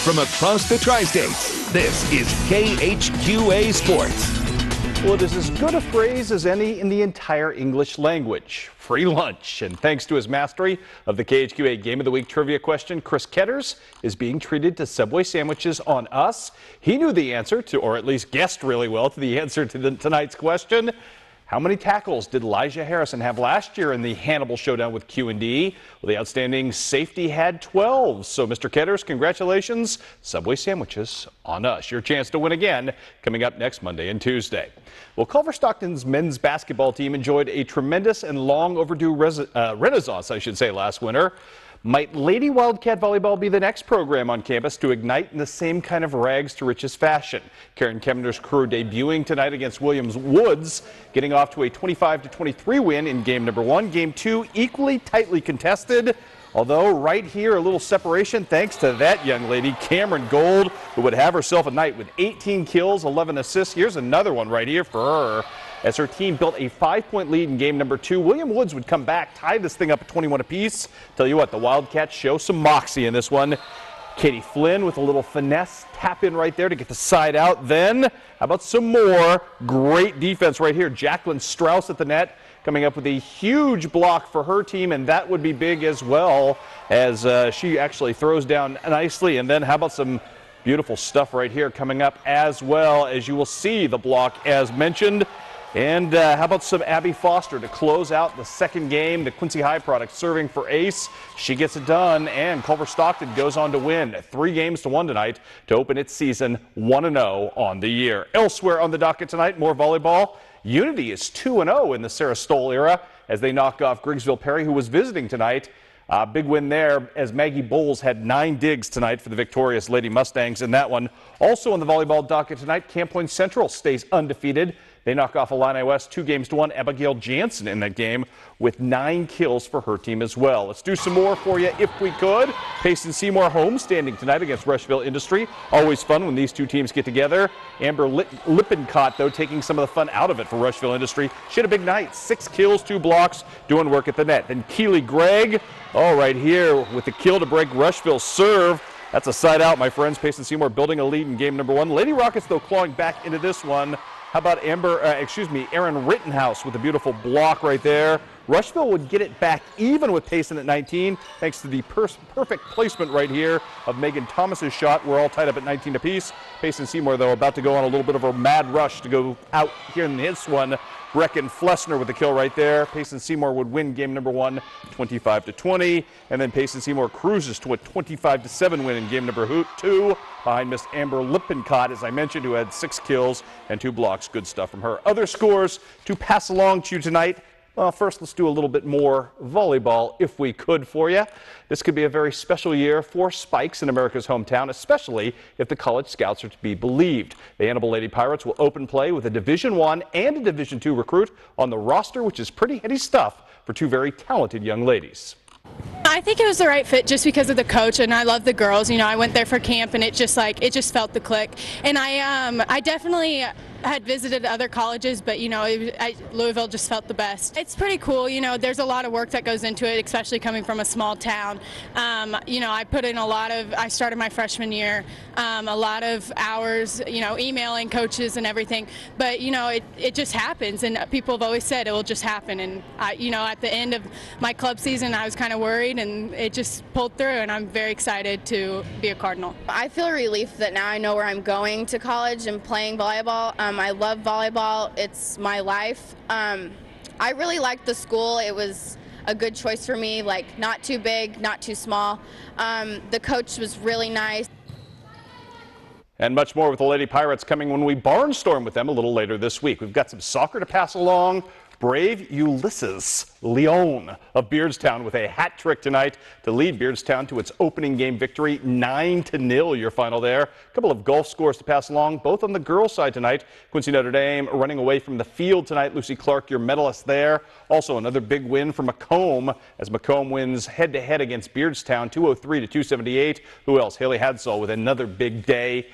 from across the Tri-States, this is KHQA Sports. Well, it is as good a phrase as any in the entire English language. Free lunch. And thanks to his mastery of the KHQA Game of the Week trivia question, Chris Ketters is being treated to Subway sandwiches on us. He knew the answer to, or at least guessed really well to the answer to tonight's question. How many tackles did Elijah Harrison have last year in the Hannibal showdown with Q&D? Well, the outstanding safety had 12. So, Mr. Ketters, congratulations. Subway sandwiches on us. Your chance to win again coming up next Monday and Tuesday. Well, Culver Stockton's men's basketball team enjoyed a tremendous and long overdue renaissance, last winter. Might Lady Wildcat Volleyball be the next program on campus to ignite in the same kind of rags to riches fashion? Karen Kemner's crew debuting tonight against Williams Woods, getting off to a 25-23 win in game number 1. Game 2 equally tightly contested, although right here a little separation thanks to that young lady, Cameron Gold, who would have herself a night with 18 kills, 11 assists. Here's another one right here for her. As her team built a 5-point lead in game number 2, William Woods would come back, tie this thing up at 21 apiece. Tell you what, the Wildcats show some moxie in this one. Katie Flynn with a little finesse tap in right there to get the side out. Then, how about some more great defense right here? Jacqueline Strauss at the net coming up with a huge block for her team, and that would be big as well as she actually throws down nicely. And then how about some beautiful stuff right here coming up as well, as you will see the block as mentioned. And how about some Abby Foster to close out the second game? The Quincy High product serving for ace. She gets it done, and Culver Stockton goes on to win 3-1 tonight to open its season 1-0 on the year. Elsewhere on the docket tonight, more volleyball. Unity is 2-0 in the Sarah Stoll era as they knock off Griggsville Perry, who was visiting tonight. Big win there as Maggie Bowles had 9 digs tonight for the victorious Lady Mustangs in that one. Also on the volleyball docket tonight, Camp Point Central stays undefeated. They knock off Illini West 2-1. Abigail Jansen in that game with 9 kills for her team as well. Let's do some more for you if we could. Payson Seymour home standing tonight against Rushville Industry. Always fun when these two teams get together. Amber Lippincott, though, taking some of the fun out of it for Rushville Industry. She had a big night. 6 kills, 2 blocks, doing work at the net. Then Keely Gregg, right here with the kill to break Rushville's serve. That's a side out, my friends. Payson Seymour building a lead in game number 1. Lady Rockets, though, clawing back into this one. How about Erin Rittenhouse with a beautiful block right there. Rushville would get it back even with Payson at 19, thanks to the perfect placement right here of Megan Thomas's shot. We're all tied up at 19 apiece. Payson Seymour, though, about to go on a little bit of a mad rush to go out here in this one. Brecken Flessner with the kill right there. Payson Seymour would win game number 1, 25-20. And then Payson Seymour cruises to a 25-7 win in game number 2 behind Miss Amber Lippincott, as I mentioned, who had 6 kills and 2 blocks. Good stuff from her. Other scores to pass along to you tonight. Well, first, let's do a little bit more volleyball, if we could, for you. This could be a very special year for Spikes in America's hometown, especially if the college scouts are to be believed. The Hannibal Lady Pirates will open play with a Division I and a Division II recruit on the roster, which is pretty heady stuff for 2 very talented young ladies. I think it was the right fit just because of the coach, and I love the girls. You know, I went there for camp, and it just felt the click. And I definitely had visited other colleges, but you know, Louisville just felt the best. It's pretty cool. You know, there's a lot of work that goes into it, especially coming from a small town. You know, I put in I started my freshman year, a lot of hours, you know, emailing coaches and everything. But you know, it just happens, and people have always said it will just happen. And you know, at the end of my club season, I was kind of worried, and it just pulled through, and I'm very excited to be a Cardinal. I feel relief that now I know where I'm going to college and playing volleyball. I love volleyball. It's my life. I really liked the school. It was a good choice for me, like not too big, not too small. The coach was really nice. And much more with the Lady Pirates coming when we barnstorm with them a little later this week. We've got some soccer to pass along. Brave Ulises Leon of Beardstown with a hat trick tonight to lead Beardstown to its opening game victory, 9-0 your final there. A couple of golf scores to pass along, both on the girls' side tonight. Quincy Notre Dame running away from the field tonight. Lucy Clark, your medalist there. Also another big win for Macomb as Macomb wins head-to-head against Beardstown, 203-278. Who else? Haley Hadsall with another big day.